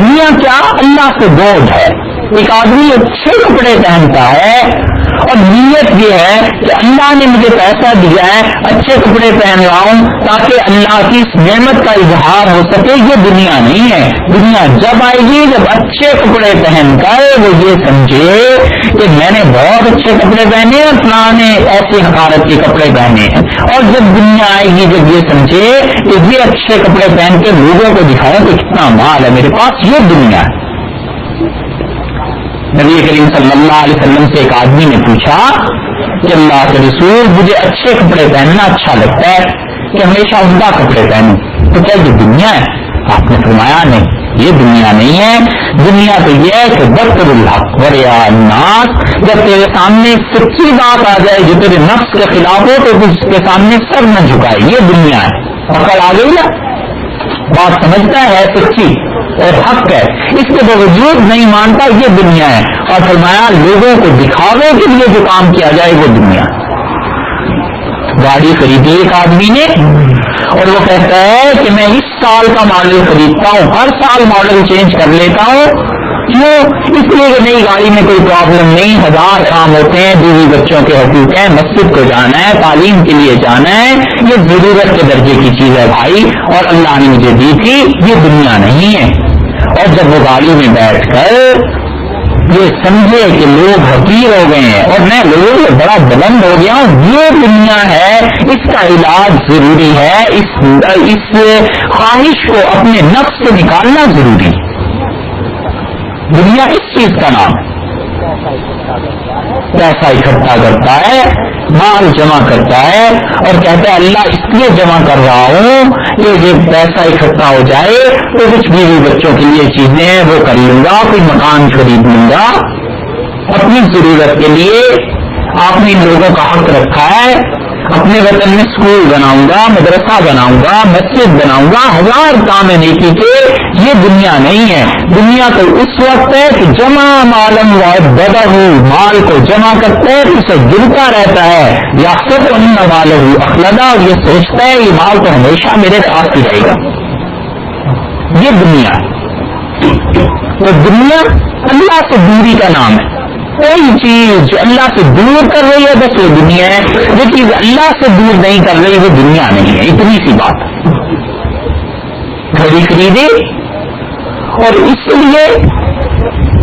دنیا کیا اللہ سے دور ہے. ایک آدمی اچھے کپڑے پہنتا ہے اور نیت یہ ہے کہ اللہ نے مجھے پیسہ دیا ہے اچھے کپڑے پہن رہا ہوں تاکہ اللہ کی اس نعمت کا اظہار ہو سکے. یہ دنیا نہیں ہے. دنیا جب آئے گی جب اچھے کپڑے پہن کر وہ یہ سمجھے کہ میں نے بہت اچھے کپڑے پہنے اور فلاں نے ایسی حقارت کے کپڑے پہنے ہیں. اور جب دنیا آئے گی جب یہ سمجھے کہ یہ اچھے کپڑے پہن کے لوگوں کو دکھاؤ کہ کتنا مال ہے میرے پاس. یہ دنیا ہے. نبی کریم صلی اللہ علیہ وسلم سے ایک آدمی نے پوچھا کہ اللہ کے رسول مجھے اچھے کپڑے پہننا اچھا لگتا ہے کہ ہمیشہ عمدہ کپڑے پہنوں تو کیا یہ دنیا ہے؟ آپ نے فرمایا نہیں یہ دنیا نہیں ہے. دنیا تو یہ ہے کہ بطر الحق وریا الناس. جب تیرے سامنے سچی بات آ جائے جو تیرے نفس کے خلاف ہو تو اس کے سامنے سر نہ جھکائے. یہ دنیا ہے. عقل آ گئی نا. بات سمجھتا ہے سچی اور حق ہے اس کے باوجود نہیں مانتا. یہ دنیا ہے. اور فرمایا لوگوں کو دکھاوے کے لیے جو کام کیا جائے وہ دنیا. گاڑی خریدی ایک آدمی نے اور وہ کہتا ہے کہ میں اس سال کا ماڈل خریدتا ہوں ہر سال ماڈل چینج کر لیتا ہوں. کیوں؟ اس لیے کہ نئی گاڑی میں کوئی پرابلم نہیں. 1000 کام ہوتے ہیں. بیوی بچوں کے حقوق ہیں. مسجد کو جانا ہے. تعلیم کے لیے جانا ہے. یہ ضرورت کے درجے کی چیز ہے بھائی اور اللہ نے مجھے دی تھی. یہ دنیا نہیں ہے. اور جب وہ گاڑی میں بیٹھ کر یہ سمجھے کہ لوگ حقیر ہو گئے ہیں اور میں لوگوں سے بڑا بلند ہو گیا ہوں. یہ دنیا ہے. اس کا علاج ضروری ہے. اس خواہش کو اپنے نفس سے نکالنا ضروری ہے. دنیا اس چیز کا نام ہے. پیسہ اکٹھا کرتا ہے مال جمع کرتا ہے اور کہتا ہے اللہ اس لیے جمع کر رہا ہوں کہ یہ پیسہ اکٹھا ہو جائے تو کچھ بیوی بچوں کے لیے چیزیں ہیں وہ کر لوں گا. کوئی مکان خرید لوں گا اپنی ضرورت کے لیے. آپ نے ان لوگوں کا حق رکھا ہے. اپنے وطن میں اسکول بناؤں گا مدرسہ بناؤں گا مسجد بناؤں گا. 1000 کام ہے نیکی کے. یہ دنیا نہیں ہے. دنیا تو اس وقت ہے کہ جمع معلوم بدہ مال کو جمع کرتا ہے اسے گرتا رہتا ہے یا خود ان مال اخلدا اور یہ سوچتا ہے یہ مال تو ہمیشہ میرے پاس ہی رہے گا. یہ دنیا ہے. تو دنیا اللہ سے دوری کا نام ہے. کوئی چیز جو اللہ سے دور کر رہی ہے بس وہ دنیا ہے. جو چیز اللہ سے دور نہیں کر رہی وہ دنیا نہیں ہے. اتنی سی بات. گھڑی خریدی اور اس لیے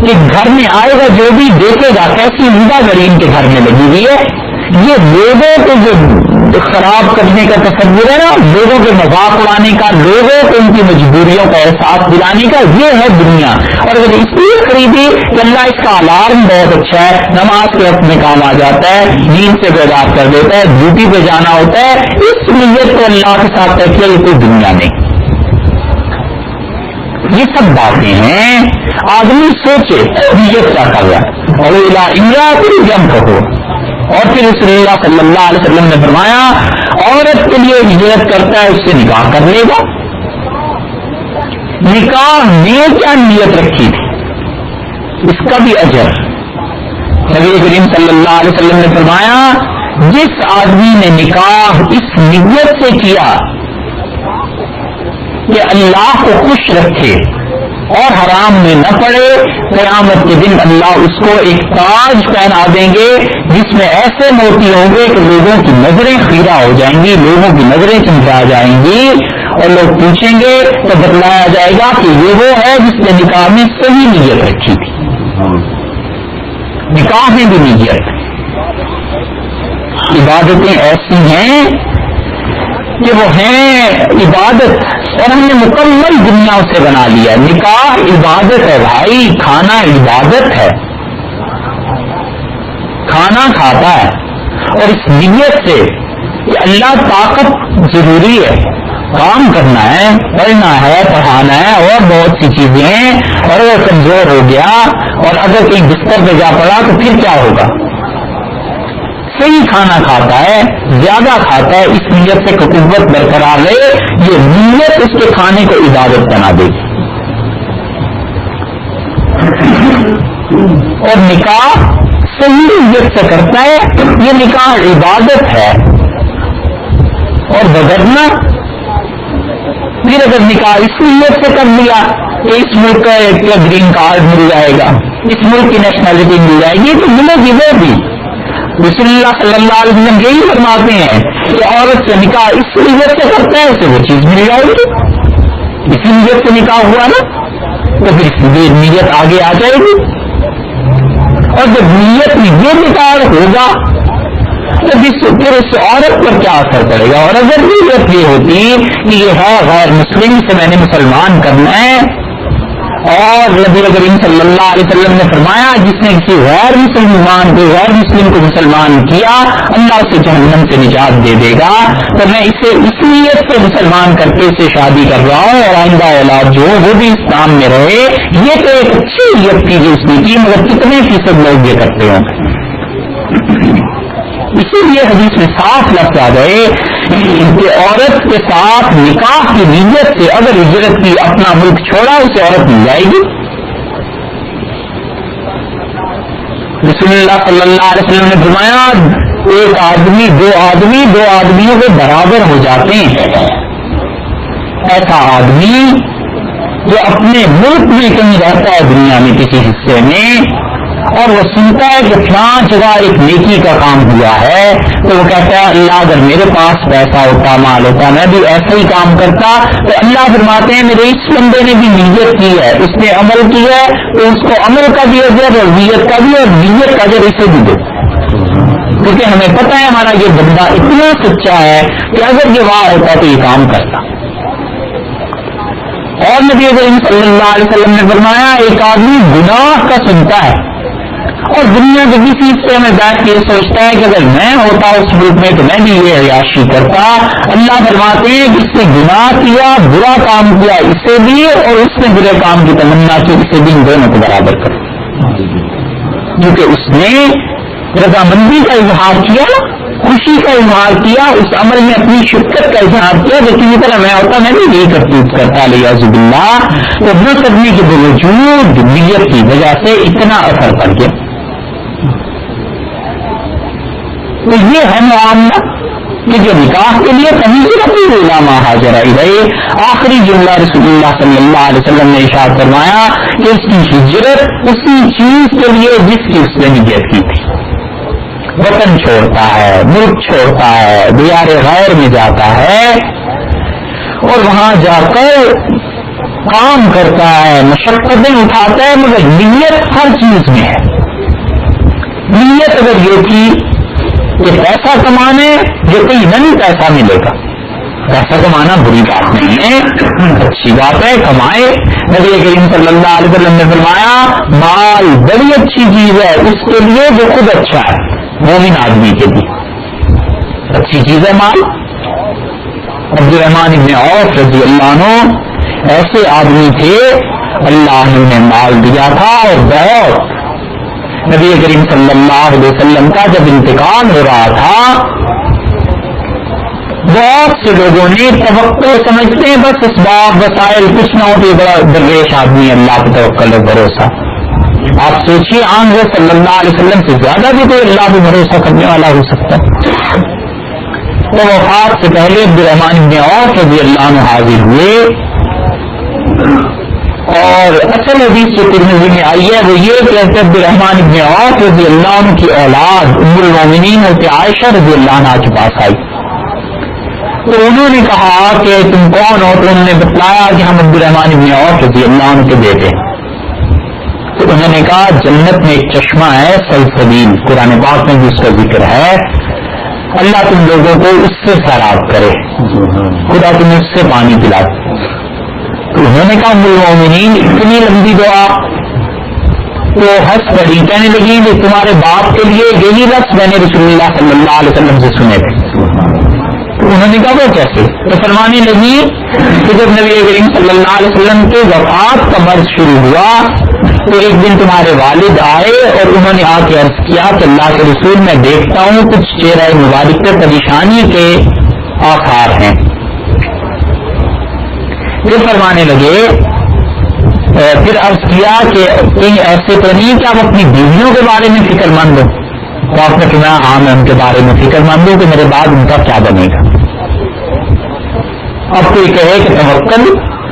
کہ گھر میں آئے گا جو بھی دیکھے گا کیسی عمدہ گھڑی ان کے گھر میں لگی ہوئی ہے. یہ لوگوں کو جو خراب کرنے کا تصور ہے نا لوگوں کے مذاق اڑانے کا لوگوں کو ان کی مجبوریوں کا احساس دلانے کا یہ ہے دنیا. اور اگر اس لیے خریدی کہ اللہ اس کا الارم بہت اچھا ہے نماز کے وقت میں کام آ جاتا ہے نیند سے بیدار کر دیتا ہے ڈیوٹی پہ جانا ہوتا ہے اس نیت کو اللہ کے ساتھ طے کیا یہ کوئی دنیا نہیں. یہ سب باتیں ہیں. آدمی سوچے نیت کیا کر رہا ہے اور جم کہو. اور پھر رسول اللہ صلی اللہ علیہ وسلم نے فرمایا عورت کے لیے نیت کرتا ہے اس سے نکاح کر لے گا. نکاح میں کیا نیت رکھی تھی اس کا بھی اجر. نبی کریم صلی اللہ علیہ وسلم نے فرمایا جس آدمی نے نکاح اس نیت سے کیا کہ اللہ کو خوش رکھے اور حرام میں نہ پڑے قیامت کے دن اللہ اس کو ایک تاج پہنا دیں گے جس میں ایسے موتی ہوں گے کہ لوگوں کی نظریں خیرہ ہو جائیں گی لوگوں کی نظریں چمکا جائیں گی اور لوگ پوچھیں گے تو بتلایا جائے گا کہ یہ وہ ہے جس نے نکاح میں صحیح نیت رکھی تھی. نکاح میں بھی نیت. عبادتیں ایسی ہیں کہ وہ ہیں عبادت اور ہم نے مکمل دنیا سے بنا لیا. نکاح عبادت ہے بھائی. کھانا عبادت ہے. کھانا کھاتا ہے اور اس نیت سے کہ اللہ طاقت ضروری ہے کام کرنا ہے پڑھنا ہے پڑھانا ہے اور بہت سی چیزیں ہیں اور وہ کمزور ہو گیا اور اگر کہیں بستر پہ جا پڑا تو پھر کیا ہوگا. صحیح کھانا کھاتا ہے زیادہ کھاتا ہے اس نیت سے قوت برقرار رہے. یہ نیت اس کے کھانے کو عبادت بنا دے گی. اور نکاح صحیح نیت سے کرتا ہے یہ نکاح عبادت ہے. اور بدرنا پھر اگر نکاح اس نیت سے کر لیا کہ اس ملک کا ایک گرین کارڈ مل جائے گا، اس ملک کی نیشنلٹی مل جائے گی، تو ملے گی وہ بھی۔ رسول اللہ صلی اللہ علیہ وسلم یہی فرماتے ہیں کہ عورت سے نکاح اس نیت سے کرتا ہے اسے وہ چیز مل جائے گی، اسی نیت سے نکاح ہوا نا تو پھر نیت آگے آ جائے گی، اور جب نیت میں یہ نکاح ہوگا تو پھر اس عورت پر کیا اثر پڑے گا۔ اور اگر نیت یہ ہوتی کہ یہ ہے غیر مسلم سے میں نے مسلمان کرنا ہے، اور نبی کریم صلی اللہ علیہ وسلم نے فرمایا جس نے کسی غیر مسلم کو مسلمان کیا اللہ اسے جہنم سے نجات دے دے گا، تو میں اسے اس نیت سے مسلمان کر کے اسے شادی کر رہا ہوں اور آئندہ اولاد جو وہ بھی اسلام میں رہے۔ یہ تو ایک اچھی نیت تھی جو اس نے کی، مگر کتنے فیصد لوگ یہ کرتے ہوں گے؟ اسی لیے حدیث میں صاف لفظ آ گئے کہ عورت کے ساتھ نکاح کی نیت سے اگر ہجرت کی اپنا ملک چھوڑا اسے عورت مل جائے گی۔ رسول اللہ صلی اللہ علیہ وسلم نے فرمایا ایک آدمی دو آدمیوں کے برابر ہو جاتے ہیں۔ ایسا آدمی جو اپنے ملک میں کہیں رہتا ہے دنیا میں کسی حصے میں اور وہ سنتا ہے کہ فلاں جگہ ایک نیکی کا کام ہوا ہے تو وہ کہتا ہے اللہ اگر میرے پاس پیسہ ہوتا مال ہوتا میں بھی ایسا ہی کام کرتا، تو اللہ فرماتے ہیں میرے اس بندے نے بھی نیت کی ہے، اس نے عمل کیا ہے تو اس کو عمل کا بھی اجر اور نیت کا بھی، اور نیت کا اجر اسے بھی دے، کیونکہ ہمیں پتہ ہے ہمارا یہ بندہ اتنا سچا ہے کہ اگر یہ وہاں ہوتا تو یہ کام کرتا۔ اور نبی کریم صلی اللہ علیہ وسلم نے فرمایا ایک آدمی گناہ کا سنتا ہے اور دنیا کے کسی حصے میں بیٹھ کے سوچتا ہے کہ اگر میں ہوتا اس ملک میں تو میں بھی یہ عیاشی کرتا، اللہ فرماتے ہیں کہ اس نے گناہ کیا برا کام کیا اسے بھی، اور اس نے برے کام کی تمنا کی اسے بھی، ان دونوں کو برابر کرو، کیونکہ اس نے رضامندی کا اظہار کیا، خوشی کا اظہار کیا، اس عمل میں اپنی شرکت کا اظہار کیا کہ کسی طرح میں ہوتا میں بھی یہی کرتوت کرتا علیہ باللہ، تو نہ کرنے کے باوجود نیت کی وجہ سے اتنا اثر پڑ گیا۔ تو یہ ہے معاملہ کہ جو نکاح کے لیے علامہ حاضر گئے۔ آخری جملہ رسول اللہ صلی اللہ علیہ وسلم نے ارشاد فرمایا کہ اس کی ہجرت اسی چیز کے لیے جس کی اس نے نیت کی تھی، وطن چھوڑتا ہے، ملک چھوڑتا ہے، دیار غیر میں جاتا ہے اور وہاں جا کر کام کرتا ہے، مشقتیں اٹھاتا ہے، مگر نیت ہر چیز میں ہے۔ نیت اگر یہ تھی کہ پیسہ کمانے جو کہیں نہیں پیسہ ملے گا، پیسہ کمانا بری بات نہیں ہے، اچھی بات ہے، کمائے۔ نبی کریم صلی اللہ علیہ وسلم نے فرمایا مال بڑی اچھی چیز ہے اس کے لیے جو خود اچھا ہے، مومن آدمی کے لیے اچھی چیز ہے مال۔ عبدالرحمن بن عوف رضی اللہ عنہ ایسے آدمی تھے اللہ نے مال دیا تھا، اور بہت نبی کریم صلی اللہ علیہ وسلم کا جب انتقال ہو رہا تھا بہت سے لوگوں نے توقع سمجھتے ہیں بس اسباب وسائل کچھ نہ ہوتے، بڑا درویش آدمی اللہ پہ توکل اور بھروسہ۔ آپ سوچیے آن وہ صلی اللہ علیہ وسلم سے زیادہ بھی تو اللہ پہ بھروسہ کرنے والا ہو سکتا ہے۔ تو وفات سے پہلے عبدالرحمن بن عوف رضی اللہ عنہ حاضر ہوئے، اور اصل حدیث جو ترمذی میں آئی ہے وہ یہ کہ عبدالرحمن بن عوف رضی اللہ عنہ کی اولاد ام المومنین حضرت عائشہ رضی اللہ عنہ کے پاس آئی، تو انہوں نے کہا کہ تم کون ہو؟ تو انہوں نے بتلایا کہ ہم عبدالرحمن بن عوف رضی اللہ عنہ کے بیٹے ہیں۔ تو انہوں نے کہا جنت میں ایک چشمہ ہے سلسبیل، قرآن پاک میں بھی اس کا ذکر ہے، اللہ تم لوگوں کو اس سے سیراب کرے، خدا تمہیں اس سے پانی پلا۔ تو انہوں نے کہا المومنین اتنی لمبی دعا، تو ہنس پڑی، کہنے لگی کہ تمہارے باپ کے لیے یہی لفظ میں نے رسول اللہ صلی اللہ علیہ وسلم سے سنے تھے۔ تو انہوں نے کہا وہ کیسے؟ تو فرمانے لگی کہ جب نبی کریم صلی اللہ علیہ وسلم کے وفات کا مرض شروع ہوا تو ایک دن تمہارے والد آئے اور انہوں نے آ کے عرض کیا کہ اللہ کے رسول میں دیکھتا ہوں کچھ چہرہ مبارک پہ پریشانی کے آثار ہیں۔ پھر فرمانے لگے، پھر عرض کیا کہ کہیں ایسے تو نہیں کہ آپ اپنی بیویوں کے بارے میں فکر مند ہو؟ تو آپ نے کہا ہاں میں ان کے بارے میں فکر مند ہوں کہ میرے بعد ان کا کیا بنے گا۔ اب کوئی کہے کہ توکل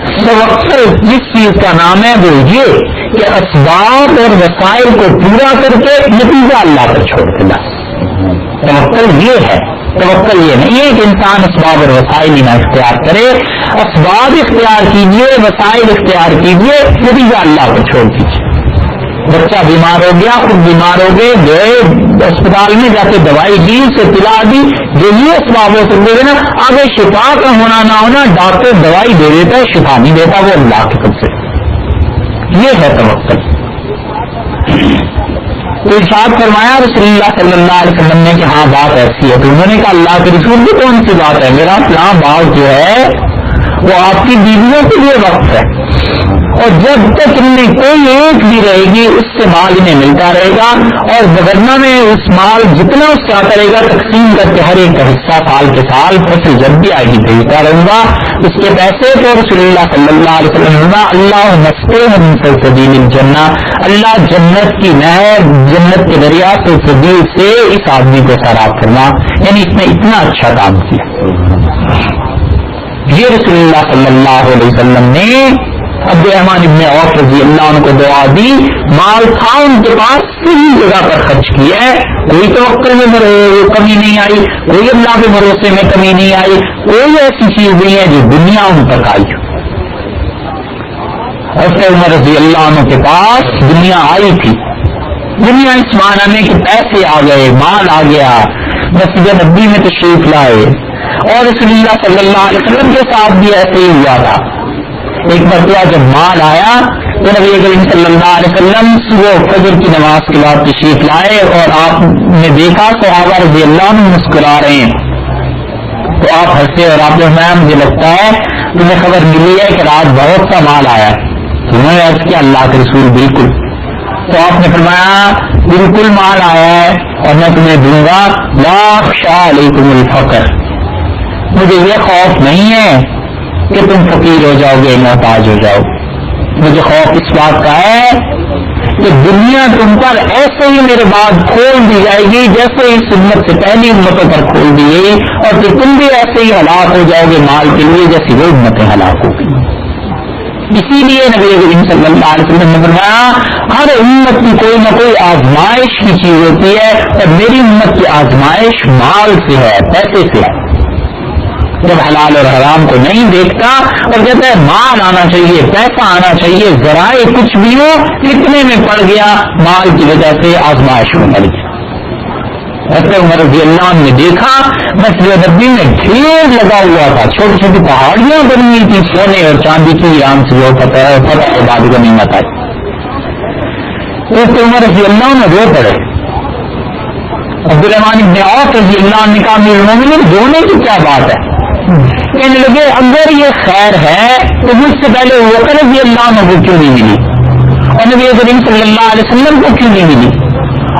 توکل جس چیز کا نام ہے وہ یہ کہ اسباب اور وسائل کو پورا کر کے نتیجہ اللہ پر چھوڑ دینا. توکل یہ ہے. توکل یہ نہیں ہے کہ انسان اسباب اور وسائل ہی نہ اختیار کرے. اسباب اختیار کیجئے, وسائل اختیار کیجئے, نتیجہ اللہ پر چھوڑ دیجیے. بچہ بیمار ہو گیا, خود بیمار ہو گئے, گئے اسپتال میں جا کے دوائی دی, اسے پلا دی, جو یہ اسباب ہو سکتے ہیں نا. آگے شفا کا ہونا نہ ہونا, ڈاکٹر دوائی دے دیتا ہے, شفا نہیں دیتا, وہ اللہ کی طرف سے. یہ ہے توکل. تو ارشاد فرمایا رسول اللہ صلی اللہ علیہ وسلم نے کہ ہاں بات ایسی ہے. تو انہوں نے کہا اللہ کے رسول کی کون سی بات ہے؟ میرا فلاں باغ جو ہے وہ آپ کی بیویوں کے لیے وقف ہے, اور جب تک ان میں کوئی ایک بھی رہے گی اس سے مال انہیں ملتا رہے گا, اور بغرنا میں اس مال جتنا اس سے آتا رہے گا تقسیم کر کے ہر ایک کا حصہ سال کے سال فصل جب بھی آئے گی بھیجتا رہوں گا. اس کے پیسے تو رسول اللہ صلی اللہ علیہ وسلم اللہ سبیل الجنہ, اللہ جنت کی نہر, جنت کے دریا سے سبیل سے اس آدمی کو سیراب کرنا. یعنی اس نے اتنا اچھا کام کیا. یہ رسول اللہ صلی اللہ علیہ وسلم نے عبد الرحمن ابن عوف رضی اللہ عنہ کو دعا دی. مال تھا ان کے پاس, صحیح جگہ پر خرچ کیا ہے, کوئی توکل میں کمی نہیں آئی, کوئی اللہ کے بھروسے میں کمی نہیں آئی, کوئی ایسی چیز نہیں ہے جو دنیا ان تک آئی. حضرت عمر رضی اللہ عنہ کے پاس دنیا آئی تھی. دنیا اس معنی میں کہ پیسے آ گئے, مال آ گیا, مسجد نبی میں تشریف لائے, اور رسول اللہ صلی اللہ علیہ وسلم کے ساتھ بھی ایسے ہی ہوا تھا. ایک مرتبہ جب مال آیا تو نبی کریم صلی اللہ علیہ وسلم صبح فجر کی نماز کے بعد تشریف لائے, اور آپ نے دیکھا صحابہ رضی اللہ عنہ مسکرا رہے ہیں. تو آپ ہنسے اور آپ نے فرمایا مجھے لگتا ہے تمہیں خبر ملی ہے کہ رات بہت سا مال آیا. انہوں نے عرض کیا اللہ کے رسول بالکل. تو آپ نے فرمایا بالکل مال آیا ہے, اور میں تمہیں دوں گا. لا اخشى علیکم الفقر, مجھے یہ خوف نہیں ہے کہ تم فقیر ہو جاؤ گے, محتاج ہو جاؤ. مجھے خوف اس بات کا ہے کہ دنیا تم پر ایسے ہی میرے بعد کھول دی جائے گی جیسے اس امت سے پہلی امتوں پر کھول دی گئی, اور پھر تم بھی ایسے ہی ہلاک ہو جاؤ گے مال کے لیے جیسی وہ امتیں ہلاک ہو گئی. اسی لیے نبی کریم صلی اللہ علیہ وسلم نے فرمایا ہر امت کی کوئی نہ کوئی آزمائش کی چیز ہوتی ہے, اور میری امت کی آزمائش مال سے ہے, پیسے سے ہے. جب حلال اور حرام کو نہیں دیکھتا اور کہتا ہے مال آنا چاہیے, پیسہ آنا چاہیے, ذرائع کچھ بھی ہو, اتنے میں پڑ گیا, مال کی وجہ سے آزمائش میں مر گیا. حضرت عمر رضی اللہ عنہ نے دیکھا مسجد نبوی میں ڈھیر لگا ہوا تھا, چھوٹی چھوٹی پہاڑیاں بنی ہوئی تھی سونے اور چاندی کی, ایران سے جو فتح کے بعد غنیمت آئی. حضرت عمر رضی اللہ عنہ رو پڑے. عبد الرحمن ابن عوف رضی اللہ عنہ نے کہا امیر المومنین رونے کی کیا بات ہے؟ کہنے لگے اگر یہ خیر ہے تو مجھ سے پہلے بکر رضی اللہ عنہ کو کیوں نہیں ملی, اور نبی کریم صلی اللہ علیہ وسلم کو کیوں نہیں ملی,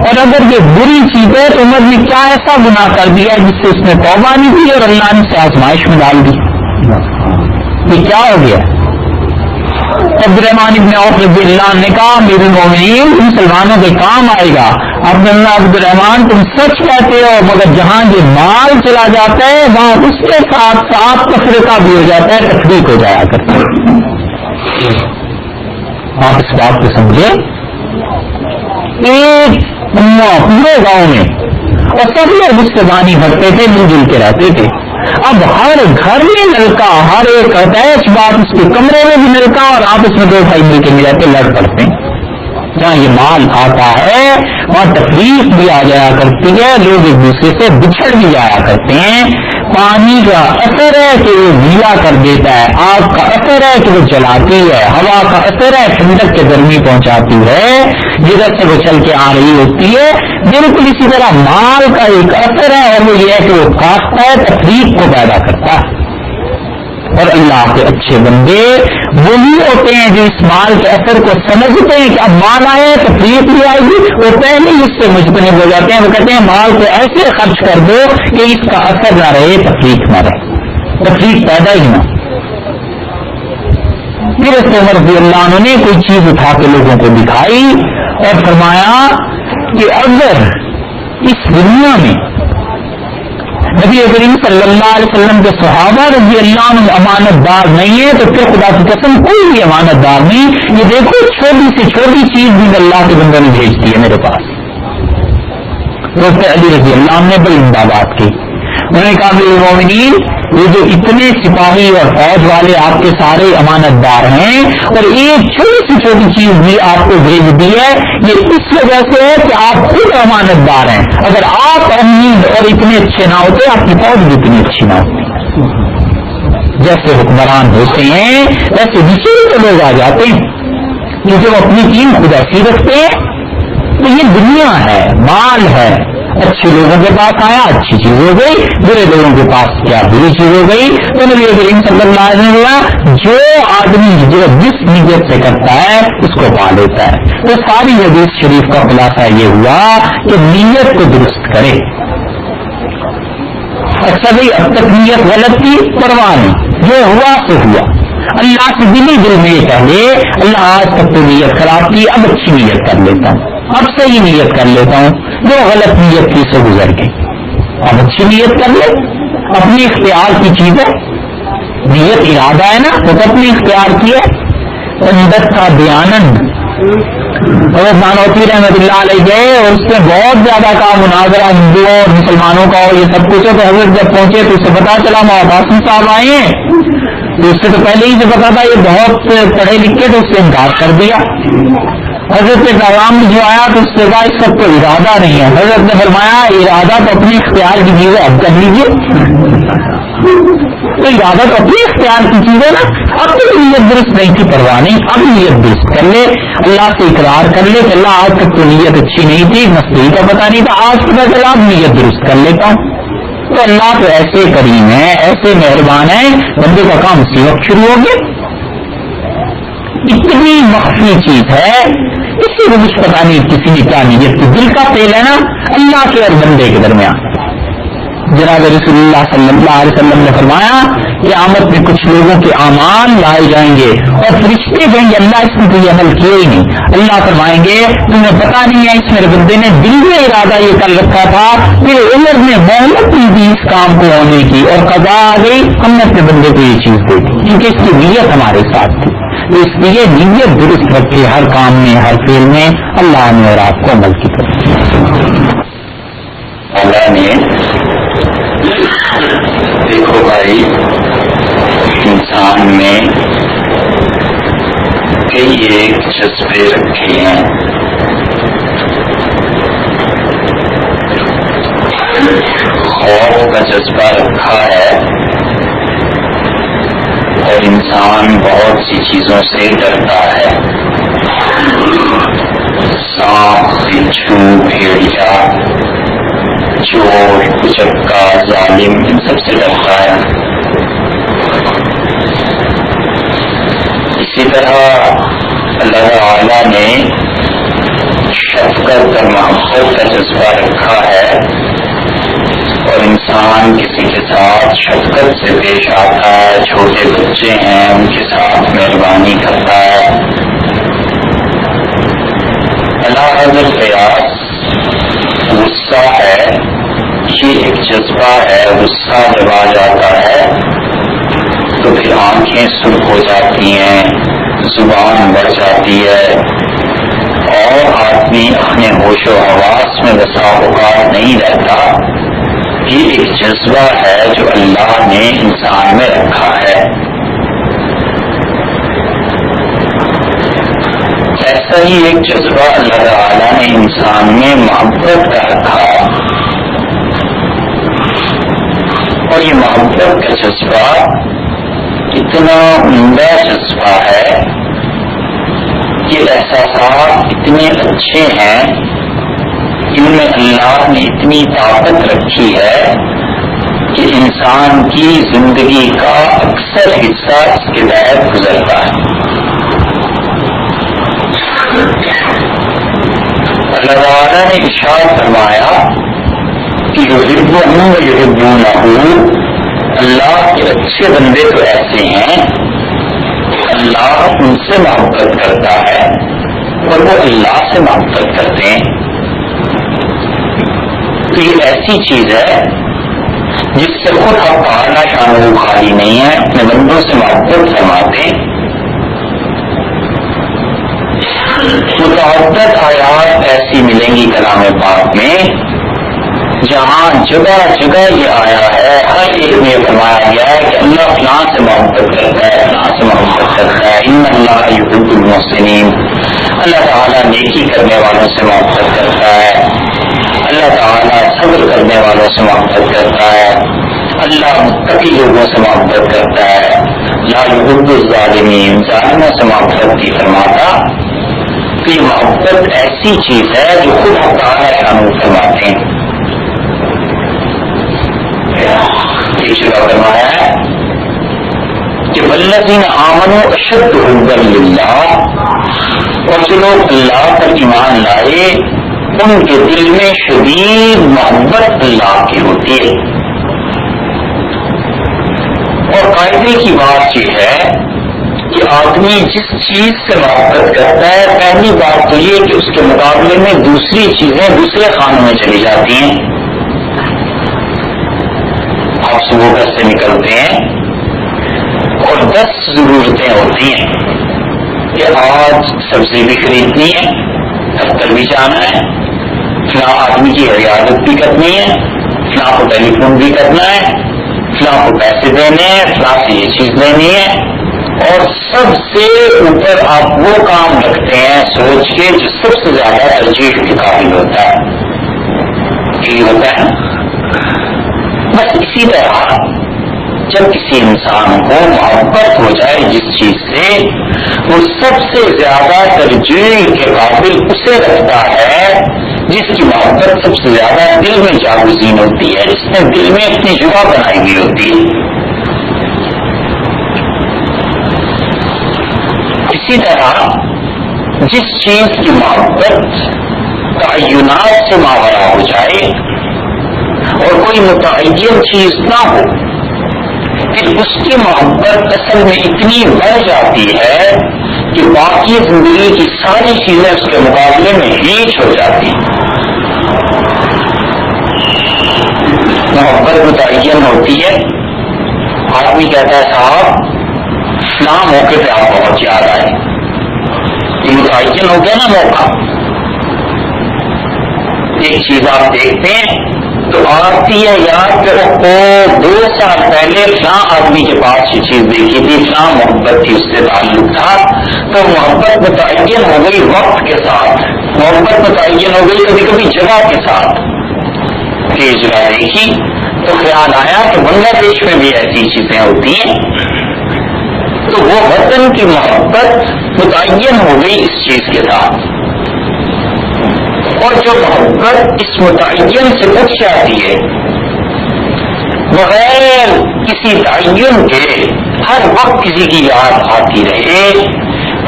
اور اگر یہ بری چیز ہے تو عمر نے کیا ایسا گناہ کر دیا جس سے اس نے توبہ نہیں کی اور اللہ نے اسے آزمائش میں ڈال دی؟ یہ کیا ہو گیا؟ عبد الرحمن ابن عوف رضی اللہ عنہ نے کہا امیر المومنین مسلمانوں کے کام آئے گا. عبد الرحمن تم سچ کہتے ہو, مگر جہاں یہ مال چلا جاتا ہے وہاں اس کے ساتھ ساتھ تفریقہ بھی ہو جاتا ہے, تفریق ہو جایا کرتا ہے. آپ اس بات کو سمجھے. ایک پورے گاؤں میں اور سب لوگ اس سے پانی بھرتے تھے, مل جل کے رہتے تھے. اب ہر گھر میں نلکا, ہر ایک اٹیچ بات, اس کے کمرے میں بھی نلکا, اور آپس میں دو بھائی مل کے ملاتے لڑ پڑتے ہیں. جہاں یہ مال آتا ہے وہاں تفریق بھی آ جایا کرتی ہے, لوگ ایک دوسرے سے بچھڑ بھی جایا کرتے ہیں. پانی کا اثر ہے کہ وہ گیلا کر دیتا ہے, آگ کا اثر ہے کہ وہ جلاتی ہے, ہوا کا اثر ہے ٹھنڈک کے گرمی پہنچاتی ہے جدھر سے وہ چل کے آ رہی ہوتی ہے. بالکل اسی طرح مال کا ایک اثر ہے, اور وہ یہ ہے کہ وہ کاٹتا ہے, تفریق کو پیدا کرتا ہے. اور اللہ کے اچھے بندے وہی ہوتے ہیں جو اس مال کے اثر کو سمجھتے ہیں کہ اب مال آیا ہے تفریق بھی آئے گی, وہ پہلے ہی اس سے مجتنب ہو جاتے ہیں. وہ کہتے ہیں مال کو ایسے خرچ کر دو کہ اس کا اثر نہ رہے, تفریق نہ رہے, تفریق پیدا ہی نہ. پھر عمر رضی اللہ عنہ نے کوئی چیز اٹھا کے لوگوں کو دکھائی اور فرمایا کہ اگر اس دنیا میں نبی کریم صلی اللہ علیہ وسلم کے صحابہ رضی اللہ عنہ امانت دار نہیں ہے تو پھر خدا کی قسم کوئی بھی امانت دار نہیں. یہ دیکھو چھوٹی سے چھوٹی چیز بھی اللہ کے بندوں نے بھیج دی ہے میرے پاس. حضرت علی رضی اللہ عنہ نے بڑی عمدہ بات کی. انہوں نے کہا میرے مومنین یہ جو اتنے سپاہی اور فوج والے آپ کے سارے امانت دار ہیں اور ایک چھوٹی سے چھوٹی چیز بھی آپ کو بھیج دی ہے, یہ اس وجہ سے ہے کہ آپ خود امانت دار ہیں. اگر آپ امین اور اتنے اچھے نہ ہوتے آپ کی فوج بھی اتنی اچھی نہ ہوتی. جیسے حکمران ہوتے ہیں ویسے دوسرے لوگ آ جاتے ہیں کہ جو اپنی ٹیم خود ایسی رکھتے ہیں. تو یہ دنیا ہے, مال ہے. اچھے لوگوں کے پاس آیا اچھی چیز ہو گئی, برے لوگوں کے پاس کیا بری چیز ہو گئی. تو نبی کریم صلی اللہ علیہ وسلم جو آدمی جو جس نیت سے کرتا ہے اس کو پا لیتا ہے. تو ساری حدیث شریف کا خلاصہ یہ ہوا کہ نیت کو درست کرے. اچھا بھائی اب تک نیت غلط تھی, پرواہ نہیں, جو ہوا تو ہوا. اللہ سے دل میں یہ کہہ لے اللہ آج تک تو نیت خراب کی, اب اچھی نیت کر لیتا ہوں, اب صحیح نیت کر لیتا ہوں. جو غلط نیت کی سے گزر گئی, اب اچھی نیت کر لے. اپنی اختیار کی چیز ہے, نیت ارادہ ہے نا, تو اپنی اختیار کی ہے. اندر کا دیانند حضرت مانوتی رحمت اللہ علیہ گئے اور اس سے بہت زیادہ کا مناظرہ ہندوؤں اور مسلمانوں کا اور یہ سب کچھ ہے. تو حضرت جب پہنچے تو اس سے پتا چلا محباسم صاحب آئے ہیں, تو اس سے تو پہلے ہی سے پتا تھا یہ بہت پڑھے لکھے, تو اس سے انکار کر دیا. حضرت پیغام جو آیا تو اس سے کہا اس کا کوئی ارادہ نہیں ہے. حضرت نے فرمایا ارادہ تو اپنی اختیار کی چیز ہے, اب کر لیجیے. تو ارادہ تو اپنی اختیار کی چیز ہے نا. اب تو نیت درست نہیں تھی, پرواہ نہیں, اب نیت درست کر لے. اللہ سے اقرار کر لے کہ اللہ آج تک تو نیت اچھی نہیں تھی, مستحی کا پتا نہیں تھا, آج پتا چلا اب نیت درست کر لیتا ہوں. تو اللہ تو ایسے کریم ہے, ایسے مہربان ہے, بندے کا کام اسی وقت شروع ہو گیا. اتنی مخفی چیز ہے, کسی کو کچھ پتا نہیں کسی نے کیا نیت کی. دل کا فیل ہے نا اللہ کے اور بندے کے درمیان. جناب رسول اللہ صلی اللہ علیہ وسلم نے فرمایا کہ قیامت میں کچھ لوگوں کے اعمال لائے جائیں گے اور فرشتے کہیں گے اللہ اس نے تو یہ عمل کیا ہی نہیں. اللہ فرمائیں گے تمہیں پتا نہیں ہے اس میرے بندے نے دل میں ارادہ یہ کر رکھا تھا, میرے عمر نے محنت نہیں دی اس کام کو ہونے کی, اور قضا آ گئی, ہم نے اپنے بندے کو یہ چیز دے دی کیونکہ اس کی نیت ہمارے ساتھ تھی. تو اس لیے نیت درست رکھے ہر کام میں, ہر فعل میں. اللہ نے اور آپ کو عمل کی طرف اللہ نے. دیکھو بھائی انسان میں کئی ایک جذبے رکھے ہیں. خوف کا جذبہ رکھا ہے اور انسان بہت سی چیزوں سے ڈرتا ہے. سانپ, بچھو, بھیڑیا, چور, کچکا, ظالم, ان سب سے ڈرتا ہے. اسی طرح اللہ تعالی نے شفقت اور محبت کا جذبہ رکھا ہے اور انسان کسی کے ساتھ شفقت سے پیش آتا ہے. چھوٹے بچے ہیں ان کے ساتھ مہربانی کرتا ہے. اللہ حضرت قیاس غصہ ہے, یہ ایک جذبہ ہے. غصہ جب آ جاتا ہے تو پھر آنکھیں سرخ ہو جاتی ہیں, زبان بڑھ جاتی ہے اور آدمی اپنے ہوش و حواس میں بسا اوقات نہیں رہتا. یہ ایک جذبہ ہے جو اللہ نے انسان میں رکھا ہے. ایسا ہی ایک جذبہ اللہ تعالیٰ نے انسان میں محبت کا رکھا اور یہ محبت کا جذبہ اتنا عمدہ جذبہ ہے, یہ احساسات اتنے اچھے ہیں, ان میں اللہ نے اتنی طاقت رکھی ہے کہ انسان کی زندگی کا اکثر حصہ اس کے تحت گزرتا ہے. اللہ تعالیٰ نے ارشاد فرمایا کہ یحبونہ ویحبونہ, اللہ کے اچھے بندے تو ایسے ہیں اللہ ان سے محبت کرتا ہے اور وہ اللہ سے محبت کرتے ہیں. تو یہ ایسی چیز ہے جس سے خود حق تعالیٰ شان خالی نہیں ہے، اپنے بندوں سے محبت فرماتے ہیں۔ متعدد آیات ایسی ملیں گی کلام پاک میں جہاں جگہ جگہ یہ آیا ہے، ہر ایک میں فرمایا گیا ہے کہ اللہ فلاں سے محبت کرتا ہے، فلاں سے محبت کرتا ہے۔ ان اللہ یحب المحسنین، اللہ تعالیٰ نیکی کرنے والوں سے محبت کرتا ہے، اللہ تعالیٰ صبر کرنے والوں سے محبت کرتا ہے، اللہ متقی لوگوں سے محبت کرتا ہے، لا یحب الظالمین، ظالموں سے محبت نہیں فرماتا۔ تو یہ محبت ایسی چیز ہے جو خود حق تعالیٰ شان فرماتے ہیں۔ فرمایا ہے کہ والذین آمنوا اشد حبا للہ، اور جو لوگ اللہ پر ایمان لائے ان کے دل میں شدید محبت اللہ کی ہوتی ہے۔ اور قاعدے کی بات یہ ہے کہ آدمی جس چیز سے محبت کرتا ہے، پہلی بات تو یہ کہ اس کے مقابلے میں دوسری چیزیں دوسرے خانوں میں چلی جاتی ہیں۔ آپ صبح گھر سے نکلتے ہیں اور 10 ضرورتیں ہوتی ہیں کہ آج سبزی بھی خریدنی ہے، دفتر بھی جانا ہے، فلاں آدمی کی عیادت بھی کرنی ہے، فلاں کو ٹیلی فون بھی کرنا ہے، فلاں کو پیسے دینے ہیں، فلاں سے یہ چیز لینی ہے، اور سب سے اوپر آپ وہ کام رکھتے ہیں سوچ کے جو سب سے زیادہ ترجیح کے قابل ہوتا ہے۔ یہی ہوتا ہے بس اسی طرح جب کسی انسان کو محبت ہو جائے جس چیز سے، وہ سب سے زیادہ ترجیح کے قابل اسے رکھتا ہے جس کی محبت سب سے زیادہ دل میں جاگزین ہوتی ہے، جس نے دل میں اپنی جگہ بنائی ہوئی ہوتی ہے۔ اسی طرح جس چیز کی محبت تعینات سے ماورا ہو جائے اور کوئی متعین چیز نہ ہو، پھر اس کی محبت اصل میں اتنی بڑھ جاتی ہے کہ باقی زندگی کی ساری چیزیں اس کے مقابلے میں ہیچ ہو جاتی ہیں۔ محبت متعین ہوتی ہے، آدمی کہتا ہے صاحب فلاں موقع پہ آپ بہت یاد آئے، یہ متعین ہو گیا نا موقع۔ ایک چیز آپ دیکھتے ہیں تو آتی ہے یاد کہ وہ 2 سال پہلے فلاں آدمی کے پاس یہ چیز دیکھی تھی، فلاں محبت تھی، اس سے تعلق تھا، تو محبت متعین ہو گئی وقت کے ساتھ، محبت متعین ہو گئی کبھی کبھی جگہ کے ساتھ۔ یہ جگہ دیکھی تو خیال آیا کہ بنگلہ دیش میں بھی ایسی چیزیں ہوتی ہیں، تو وہ وطن کی محبت متعین ہو گئی اس چیز کے ساتھ۔ اور جو محبت اس متعین سے اٹھ جاتی ہے بغیر کسی تعین کے، ہر وقت کسی کی یاد آتی رہے،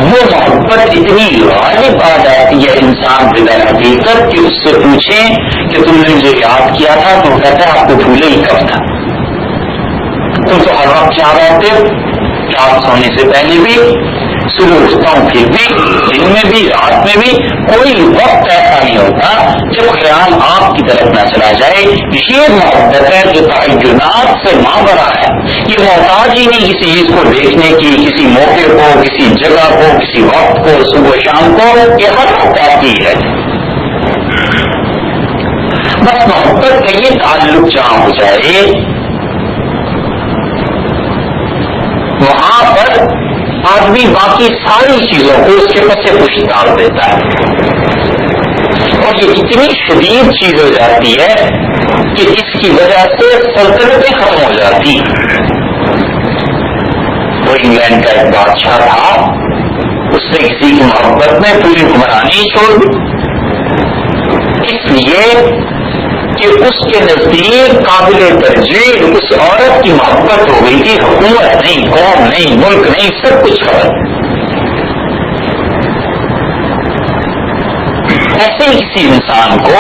وہ محبت اتنی غالب آ جاتی ہے انسان کے در حقیقت کہ اس سے پوچھیں کہ تم نے جو یاد کیا تھا تو کہتا ہے آپ کو بھولے ہی کب تھا، تم تو ہر وقت کیا رہتے ہو، رات سونے سے پہلے بھی، صبح اٹھتا ہوں پھر بھی، دن میں بھی، رات میں بھی، کوئی وقت ایسا نہیں ہوتا جب خیال آپ کی طرف نہ چلا جائے۔ یہ محبت ہے جو تعینات سے ماورا ہے، یہ محتاج ہی نہیں کسی چیز کو دیکھنے کی، کسی موقع کو، کسی جگہ کو، کسی وقت کو، صبح شام کو، یہ ہر وقت آتی ہے۔ بس محبت کا یہ تعلق جہاں ہو جائے وہاں پر آدمی باقی ساری چیزوں کو اس کے پس پش ڈال دیتا ہے، اور یہ اتنی شدید چیز ہو جاتی ہے کہ اس کی وجہ سے سلطنتیں ختم ہو جاتی۔ وہ انگلینڈ کا ایک بادشاہ تھا، اس نے کسی کی محبت میں پوری حکمرانی چھوڑ دی، اس لیے کہ اس کے نزدیک قابل ترجیح اس عورت کی محبت ہو گئی تھی، حکومت نہیں، قوم نہیں، ملک نہیں، سب کچھ خبر۔ ایسے ہی کسی انسان کو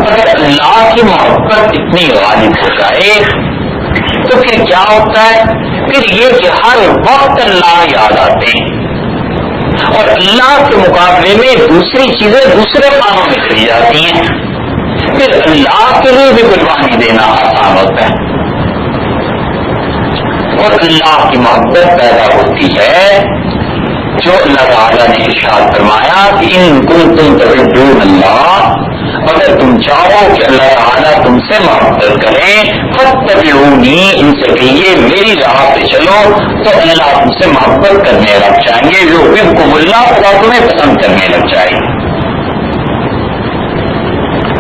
اگر اللہ کی محبت اتنی غالب ہو جائے تو پھر کیا ہوتا ہے؟ پھر یہ کہ ہر وقت اللہ یاد آتے ہیں، اور اللہ کے مقابلے میں دوسری چیزیں دوسرے کاموں میں چلی جاتی ہیں۔ پھر اللہ کے لیے بھی قربانی دینا آسان ہوتا ہے اور اللہ کی محبت پیدا ہوتی ہے جو اللہ تعالیٰ نے ارشاد فرمایا کہ ان کنتم تحبون اللہ، اگر تم چاہو کہ اللہ تعالیٰ تم سے محبت کریں فاتبعونی، ان سے کہیے میری راہ پہ چلو تو اللہ تم سے محبت کرنے لگ جائیں گے، جو کو اللہ خدا تمہیں پسند کرنے لگ جائے گی۔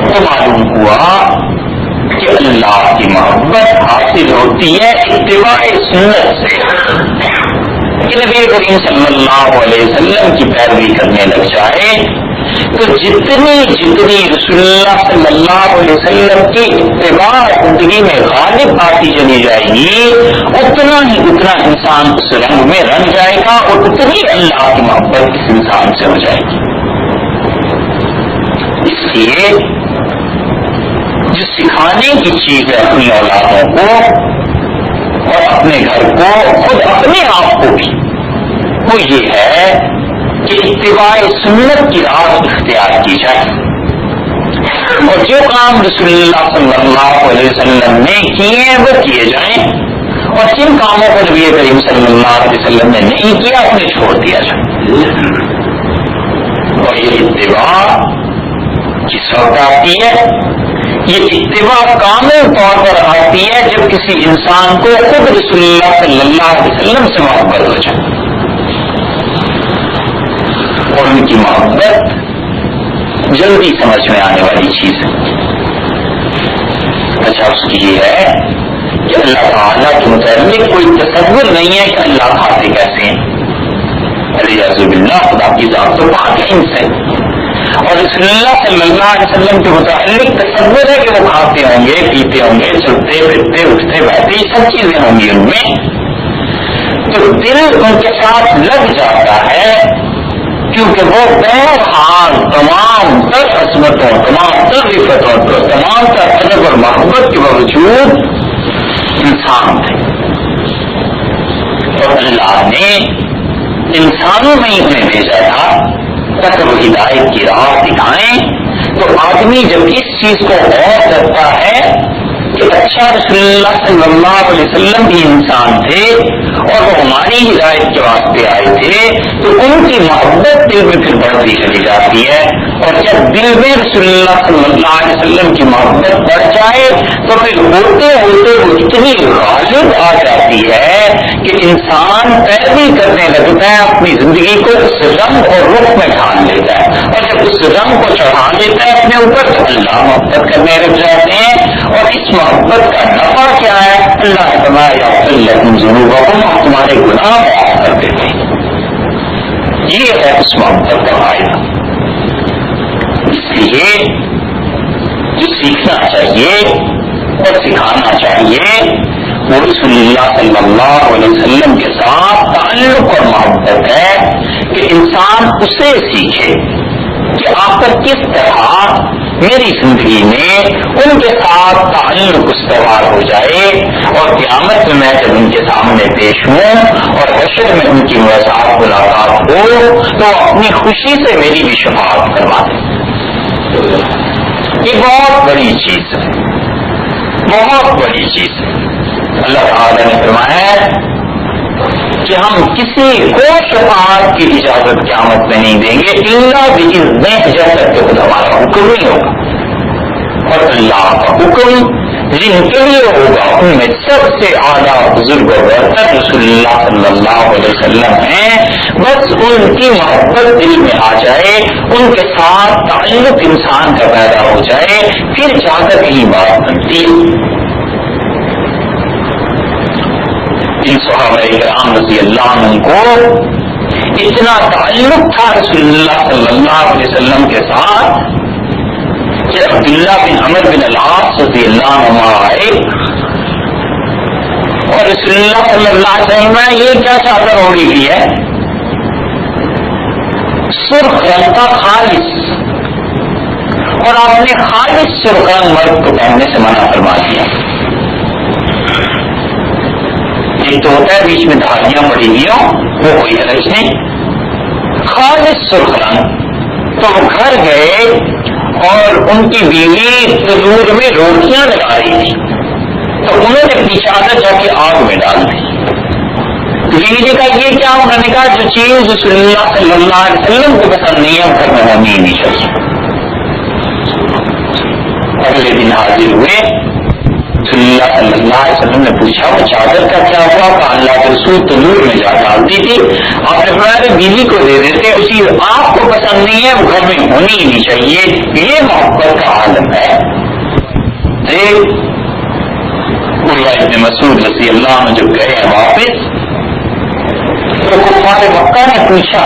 تو معلوم ہوا کہ اللہ کی محبت حاصل ہوتی ہے اتباع سنت سے، کہ نبی کریم صلی اللہ علیہ وسلم کی پیروی کرنے لگ جائے تو جتنی رسول اللہ صلی اللہ علیہ وسلم کی اتباع زندگی میں غالب آتی چلی جائے گی اتنا انسان اس رنگ میں رنگ جائے گا اور اتنی اللہ کی محبت اس انسان سے ہو جائے گی۔ اس لیے جو سکھانے کی چیز ہے اپنی اولادوں کو اور اپنے گھر کو، خود اپنے آپ کو بھی، وہ یہ ہے کہ اتباع سنت کی راہ اختیار کی جائے اور جو کام رسول اللہ صلی اللہ علیہ وسلم نے کیے ہیں وہ کیے جائیں اور جن کاموں کو نبی کریم صلی اللہ علیہ وسلم نے نہیں کیا انہیں چھوڑ دیا جائے۔ اور یہ اتباع کس وقت آتی ہے؟ یہ اتباع کامل طور پر آتی ہے جب کسی انسان کو خود رسول اللہ صلی اللہ علیہ وسلم سے محبت ہو جائے اور ان کی محبت جلدی سمجھ میں آنے والی چیز ہے۔ اچھا اس کی یہ ہے کہ اللہ تعالیٰ کے متعلق کوئی تصور نہیں ہے کہ اللہ کھاتے کیسے ہیں، الیاذ باللہ، خدا کی ذات تو پاک ہے ان سے، اور رسول اللہ صلی اللہ علیہ وسلم کے متعلق تصور ہے کہ وہ کھاتے ہوں گے، پیتے ہوں گے، چلتے پھرتے اٹھتے بیٹھتے، یہ سب چیزیں ہوں گی ان میں، تو دل ان کے ساتھ لگ جاتا ہے کیونکہ وہ بہرحال تمام تر عظمتوں، تمام تر رفتوں پر، تمام تر ادب اور محبت کے باوجود انسان تھے اور اللہ نے انسانوں میں ہی انہیں بھیجا تھا تاکہ وہ ہدایت کی راہ دکھائیں۔ تو آدمی جب اس چیز کو غور کرتا ہے کہ اچھا رسول اللہ صلی اللہ علیہ وسلم بھی انسان تھے اور وہ ہماری ہدایت کے واسطے آئے تھے، تو ان کی محبت دل میں پھر بڑھتی چلی جاتی ہے اور جب دل میں رسول اللہ صلی اللہ علیہ وسلم کی محبت بڑھ جائے تو پھر ہوتے ہوتے وہ اتنی غالب آ جاتی ہے کہ انسان پیروی کرنے لگتا ہے، اپنی زندگی کو اس رنگ اور رخ میں ڈھال لیتا ہے اور جب اس رنگ کو چڑھا لیتا ہے اپنے اوپر تو اللہ محبت کرنے لگ جاتے ہیں اور اس محبت کا نفع کیا ہے؟ اللہ تمہارے تمہارے گناہ معاف کر دیتے ہیں، یہ ہے اس محبت کا فائدہ۔ اس لیے جو سیکھنا چاہیے اور سکھانا چاہیے وہ رسول اللہ صلی اللہ علیہ وسلم کے ساتھ تعلق اور محبت ہے کہ انسان اسے سیکھے کہ آخر کس طرح میری زندگی میں ان کے ساتھ تعلق استوار ہو جائے اور قیامت میں جب ان کے سامنے پیش ہوں اور حشر میں ان کی ملاقات ہو تو اپنی خوشی سے میری بھی شفاعت کروا دیں۔ یہ بہت بڑی چیز ہے، بہت بڑی چیز ہے۔ اللہ تعالیٰ نے فرمایا کہ ہم کسی کو شفاعت کی اجازت قیامت میں نہیں دیں گے الا باذنہ، جب تک کہ خود ہمارا حکم نہیں ہوگا، اور اللہ کا حکم جن کے لیے ہوگا ان میں سب سے اعلیٰ بزرگ و برتر رسول اللہ صلی اللہ علیہ وسلم ہیں، بس ان کی محبت دل میں آ جائے، ان کے ساتھ تعلق انسان کا پیدا ہو جائے، پھر جا کر کہیں بات بنتی ہے۔ ان صحابہ کرام رضی اللہ عنہ کو اتنا تعلق تھا رسول اللہ صلی اللہ علیہ وسلم کے ساتھ کہ عبداللہ بن عمر بن العاص رضی اللہ عنہ آئے اور رسول اللہ صلی اللہ علیہ وسلم نے یہ کیا چادر اوڑھی ہوئی ہے؟ سرخ رنگ کا خالص، اور آپ نے خالص سرخ رنگ مرد کو پہننے سے منع فرما دیا۔ ایک تو ہوتا ہے بیچ میں دھاریاں پڑی ہوئی ہوں، وہ کوئی حرج نہیں، خالص سرخ رنگ۔ تو وہ گھر گئے اور ان کی بیوی تنور میں روٹیاں لگا رہی تھی تو انہوں نے اپنی چادر جا کے آگ میں ڈال دی. بیوی نے کہا یہ کیا؟ انہوں نے کہا جو چیز رسول اللہ صلی اللہ علیہ وسلم کو پسند نہیں ہے گھر میں ہونی ہی نہیں چاہیے. اگلے دن حاضر ہوئے، رسول اللہ صلی اللہ علیہ وسلم نے پوچھا وہ چادر کا کیا ہوا؟ کہ اللہ کے رسول تنور میں جا ڈالتی تھی، آپ نے فرمایا بیوی کو دے دیتے، اسی آپ کو پسند نہیں ہے وہ گھر میں ہونی ہی نہیں چاہیے. یہ محبت کا عالم ہے. ابن مسعود رضی اللہ عنہ جب گئے ہیں واپس تو کفار مکہ نے پوچھا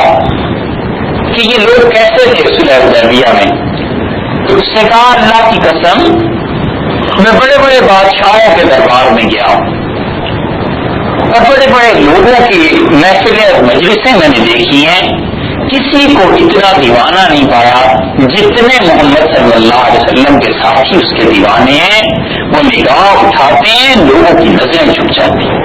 کہ یہ لوگ کیسے تھے صلح حدیبیہ میں؟ تو اس نے کہا اللہ کی قسم میں بڑے بڑے بادشاہوں کے دربار میں گیا اور بڑے بڑے لوگوں کی محفلیں اور مجلسیں میں نے دیکھی ہیں، کسی کو اتنا دیوانہ نہیں پایا جتنے محمد صلی اللہ علیہ وسلم کے ساتھی اس کے دیوانے ہیں. وہ نگاہ اٹھاتے ہیں لوگوں کی نظریں چھپ جاتی ہیں،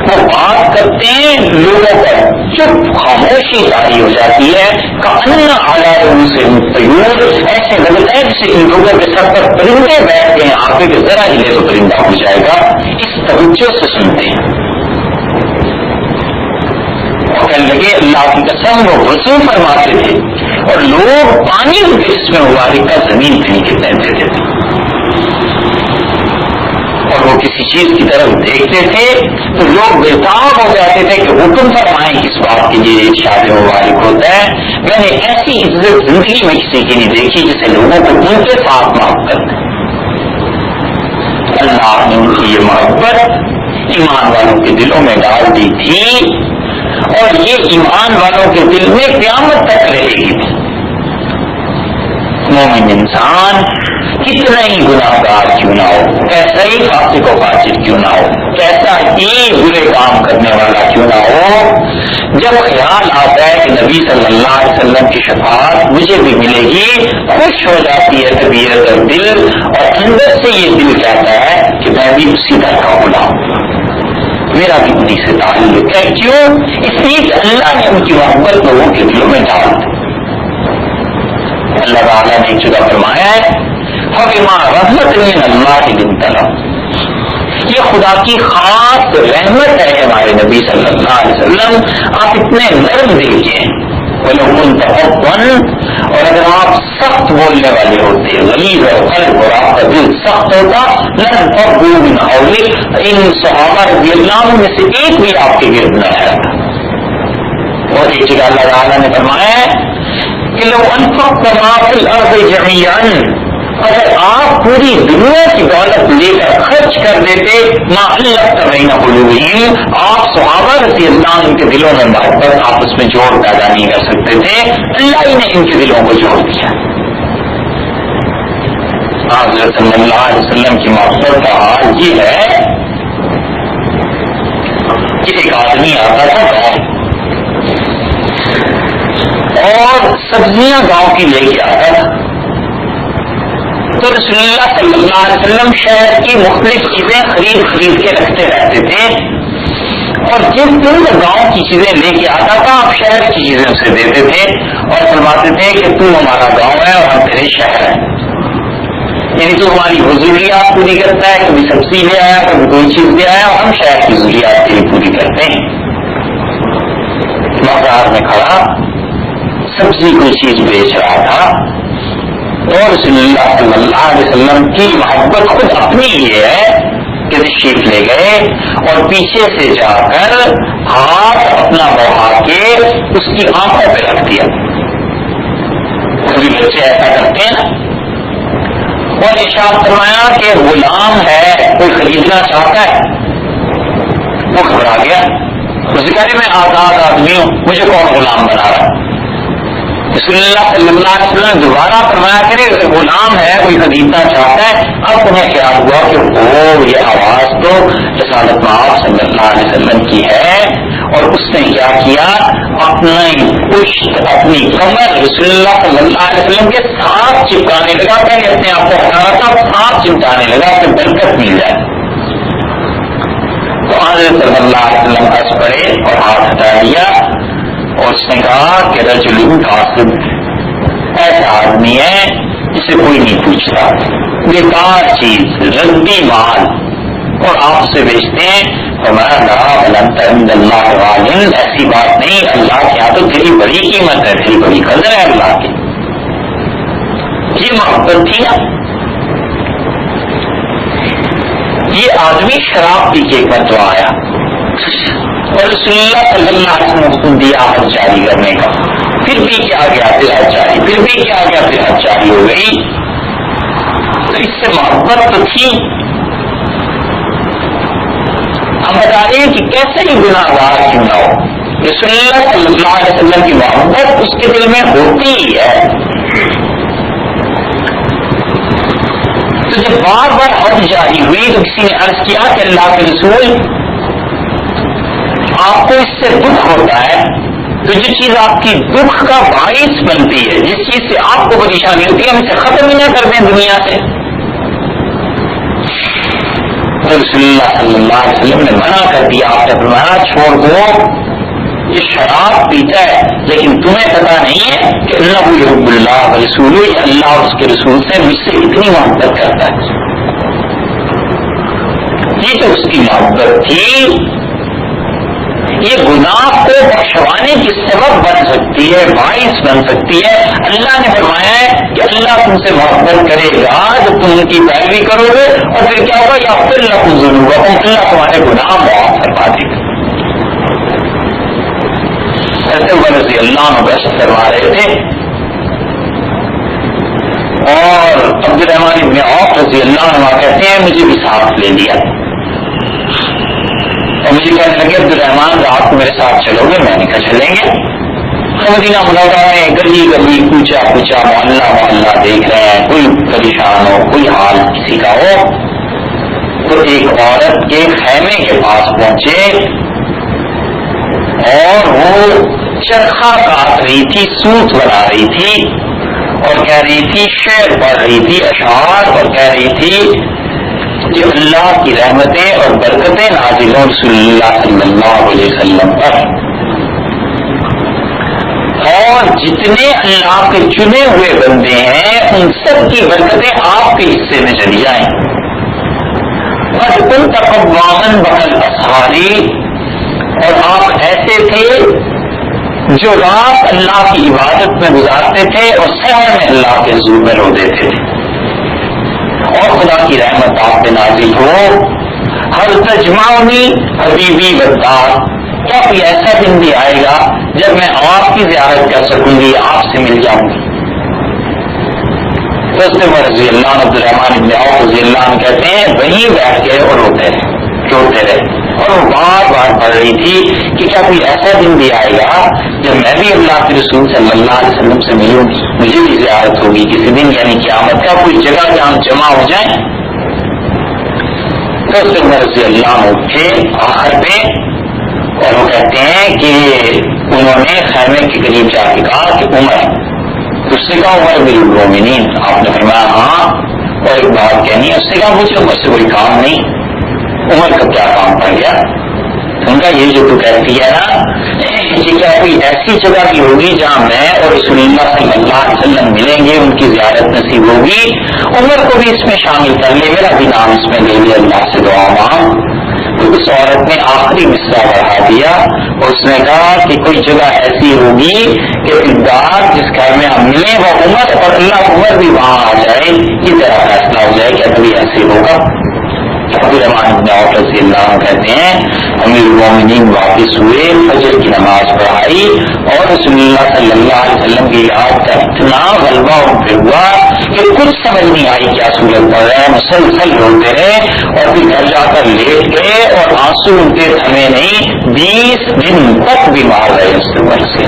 وہ بات کرتے ہیں لوگوں پر چپ خاموشی جاری ہو جاتی ہے. کأن علی رؤوسہم طیور، ایسے لگتا ہے جیسے ان لوگوں کے سر پر پرندے بیٹھ گئے ہیں، آگے کے ذرا ہلے تو پرندہ ہو جائے گا. اس توجہ سے سنتے ہیں. کہنے لگے اللہ کی قسم وہ وضو فرماتے تھے اور لوگ پانی جس میں مبارک کا زمین پہ نہیں گرنے دیتے تھے، اور وہ کسی چیز کی طرف دیکھتے تھے تو لوگ بےتاب ہو جاتے تھے کہ حکم فرمائیں کس بات کے لیے ارشاد مبارک ہوتا ہے. میں نے ایسی عزت زندگی میں کسی کی نہیں دیکھی جسے لوگوں کو ان کے ساتھ محبت. اللہ نے ان کی یہ محبت ایمان والوں کے دلوں میں ڈال دی تھی اور یہ ایمان والوں کے دل میں قیامت تک رہے گی. مومن انسان کتنا ہی گناہ گار کیوں نہ ہو، کیسا ہی فاسق و فاجر کیوں نہ ہو، کیسا ہی برے کام کرنے والا کیوں نہ ہو، جب خیال آتا ہے کہ نبی صلی اللہ علیہ وسلم کی شفاعت مجھے بھی ملے گی، خوش ہو جاتی ہے طبیعت اور دل، اور اندر سے یہ دل کہتا ہے کہ میں بھی اسی طرح کا غلام ہوں، میرا بھی انہیں سے تعلق ہے. کیوں؟ اس لیے کہ اللہ نے ان کی محبت لوگوں کے دلوں میں ڈال دی. اللہ تعالیٰ نے ایک جگہ فرمایا ہے فَبِمَا رَحْمَةٍ مِّنَ اللَّهِ لِنتَ لَهُمْ، یہ خدا کی خاص رحمت ہے ہمارے نبی صلی اللہ علیہ وسلم، آپ اتنے نرم دل کے ہیں. وَلَوْ كُنتَ فَظًّا، اور اگر آپ سخت بولنے والے ہوتے، غلیظ القلب اور آپ کا دل سخت ہوتا، لَانفَضُّوا مِنْ حَوْلِكَ، ان صحابہ رضی اللہ عنہ میں سے ایک بھی آپ کے گرد نہ آتا. اور ایک جگہ اللہ تعالیٰ نے فرمایا ہے کہ لو انفقت ما فی الارض جميعا، اگر آپ پوری دنیا کی دولت لے کر خرچ کر دیتے، ما الفت بین قلوبہم، آپ صحابہ رضی اللہ عنہ کے دلوں میں محبت آپس میں جوڑ پیدا نہیں کر سکتے تھے، اللہ ہی نے ان کے دلوں کو جوڑ دیا. حضرت صلی اللہ علیہ وسلم کی محبت کا حال یہ ہے کہ ایک آدمی آتا تھا گاؤں اور سبزیاں گاؤں کی لے کے آتا تھا، تو رسول اللہ صلی اللہ علیہ وسلم شہر کی مختلف چیزیں خرید کے رکھتے رہتے تھے، اور جس دن گاؤں کی چیزیں لے کے آتا تھا آپ شہر کی چیزیں اسے دیتے تھے اور فرماتے تھے کہ تو ہمارا گاؤں ہے اور ہم تیرے شہر ہیں. یعنی تو ہماری وہ ضروریات پوری کرتا ہے، کبھی سبزی لے آیا کبھی کوئی چیز لے آیا، اور ہم شہر کی ضروریات کے لیے پوری کرتے ہیں. بازار میں کھڑا سبزی کوئی چیز بیچ رہا تھا اور رسول اللہ صلی اللہ علیہ وسلم کی محبت خود اپنی یہ ہے کہ تشریف لے گئے اور پیچھے سے جا کر ہاتھ اپنا بڑھا کے اس کی آنکھوں پہ رکھ دیا. کبھی بچے ایسا کرتے ہیں نا. اور ارشاد فرمایا کہ غلام ہے کوئی خریدنا چاہتا ہے، وہ گھبرا گیا، اس کہہ میں آزاد آدمی ہوں، مجھے کون غلام بنا رہا. رسول اللہ صلی اللہ علیہ وسلم دوبارہ فرمایا کرے غلام ہے کوئی خریدنا چاہتا ہے. اب انہیں خیال ہوا کہ وہ یہ آواز تو رسالت مآب صلی اللہ علیہ وسلم کی ہے، اور اس نے کیا کیا اپنی پشت اپنی کمر رسول اللہ صلی اللہ علیہ وسلم کے ساتھ چپکانے لگا. پہلے اپنے آپ کو ہٹانا تھا، ساتھ چپکانے لگا کہ برکت مل جائے. تو حضرت صلی اللہ علیہ وسلم ہنس پڑے اور ہاتھ ہٹا دیا اور اس نے کہا کہ رجل قاصد ایسا آدمی ہے جسے کوئی نہیں پوچھتا، بیکار چیز، ردی مال، اور آپ اسے بیچتے ہیں. ایسی بات نہیں، اللہ کے یہاں تو تیری بڑی قیمت ہے، تیری بڑی قدر ہے اللہ کی. یہ محبت تھی نا. یہ آدمی شراب پی کے ایک مرتبہ آیا اور رسول اللہ صلی اللہ علیہ وسلم کو دیا حد جاری کرنے کا. پھر بھی کیا گیا، پھر حد جاری، پھر بھی کیا گیا، پھر حد جاری ہو گئی. تو اس سے محبت تو تھی. ہم بتا رہے ہیں کہ کیسے ہی گناہ گار کیوں نہ ہو، رسول اللہ صلی اللہ علیہ وسلم کی محبت اس کے دل میں ہوتی ہی ہے. تو جب بار بار حد جاری ہوئی تو کسی نے عرض کیا کہ اللہ کے رسول، آپ کو اس سے دکھ ہوتا ہے، تو جو چیز آپ کی دکھ کا باعث بنتی ہے، جس چیز سے آپ کو پریشانی ہوتی ہے، ہم اسے ختم ہی نہ کر دیں دنیا سے. تو رسول اللہ صلی اللہ علیہ وسلم نے منع کر دیا. آپ نے فرمایا چھوڑ دو، یہ شراب پیتا ہے لیکن تمہیں پتا نہیں ہے کہ اللہ یحب اللہ ورسولہ، یہ اللہ اور اس کے رسول سے مجھ سے اتنی محبت کرتا ہے. یہ تو اس کی محبت تھی. یہ گناہ کو بخشوانے کی سبب بن سکتی ہے، باعث بن سکتی ہے. اللہ نے فرمایا ہے کہ اللہ تم سے محبت کرے گا جب تم ان کی پیروی کرو گے، اور پھر کیا ہوگا، یا پھر اللہ تمہارے گناہ معاف فرما دے گا. ایسے رضی اللہ عنہ بحث کروا رہے تھے اور عبد الرحمن بن عوف رضی اللہ عنہ کہتے ہیں مجھے بھی ساتھ لے لیا اور مجھے کہنے لگے عبد الرحمن رات کو میرے ساتھ چلو گے؟ میں نے کہا چلیں گے. مدینہ منورہ میں گلی گلی کوچا کوچا محلہ محلہ دیکھ رہے ہیں، کوئی پریشان ہو، کوئی حال کسی کا ہو. تو ایک عورت کے خیمے کے پاس پہنچے اور وہ چرخا کاٹ رہی تھی، سوت بنا رہی تھی اور کہہ رہی تھی، شعر پڑھ رہی تھی، اشعار، اور کہہ رہی تھی کہ اللہ کی رحمتیں اور برکتیں نازل ہوں رسول اللہ صلی اللہ علیہ وسلم پر، اور جتنے اللہ کے چنے ہوئے بندے ہیں ان سب کی برکتیں آپ کے حصے میں چلی جائیں. بس کن تقوامن بحل اسحاری، اور آپ ایسے تھے جو رات اللہ کی عبادت میں گزارتے تھے اور سحر میں اللہ کے حضور میں رو دیتے تھے. اور خدا کی رحمت آپ پہ نازل ہو. ہر تجمعنی حبیبی بدار، کیا کوئی ایسا دن بھی آئے گا جب میں آپ کی زیارت کر سکوں گی، آپ سے مل جاؤں گی. رضی اللہ عنہ عبد الرحمن بن عوف رضی اللہ عنہ کہتے ہیں وہیں بیٹھ گئے اور روتے رہے اور وہ بار بار پڑھ رہی تھی کہ کیا کوئی ایسا دن بھی آئے گا جب میں بھی اللہ کے رسول صلی اللہ علیہ وسلم سے ملوں گی، مجھے بھی زیارت ہوگی کسی دن، یعنی قیامت کا کوئی جگہ جہاں جمع ہو جائیں. تو رضی اللہ عنہ اٹھے آخر پہ اور وہ کہتے ہیں کہ انہوں نے خیمے کے قریب جا کے کہا کہ عمر، اس نے کہا عمر میری المومنین، آپ نے فرمایا ہاں، اور ایک بات کہنی ہے. اس نے کہا مجھے عمر سے کوئی کام نہیں. عمر کا کیا کام پڑ گیا؟ ان کا یہ جو تو کہتی ہے نا، یہ کیا کوئی ایسی جگہ بھی ہوگی جہاں میں اور رسول اللہ صلی اللہ علیہ وسلم ملیں گے، ان کی زیارت نصیب ہوگی. عمر کو بھی اس میں شامل کر لے، میرا بھی نام اس میں لے لے، اللہ سے دعا مانگ. تو اس عورت نے آخری مصرع بڑھا دیا اور اس نے کہا کہ کوئی جگہ ایسی ہوگی کہ کردار جس گھر میں ہم ملیں وہ عمر، اور اللہ عمر بھی وہاں آ جائے، یہ طرح فیصلہ ہو جائے کہ ابھی ایسے ہوگا. عبد الرحمن بن عوف رضی اللہ عنہ کہتے ہیں امیر المومنین واپس ہوئے، فجر کی نماز پڑھائی اور رسول اللہ صلی اللہ علیہ وسلم کی یاد کا اتنا غلبہ ان پہ ہوا کہ کچھ سمجھ نہیں آئی کیا صورت پڑ رہے ہیں. مسلسل روتے رہے اور پھر گھر جا کر لیٹ گئے اور آنسو ان کے تھمے نہیں. 20 دن تک بیمار رہے اس عمر سے.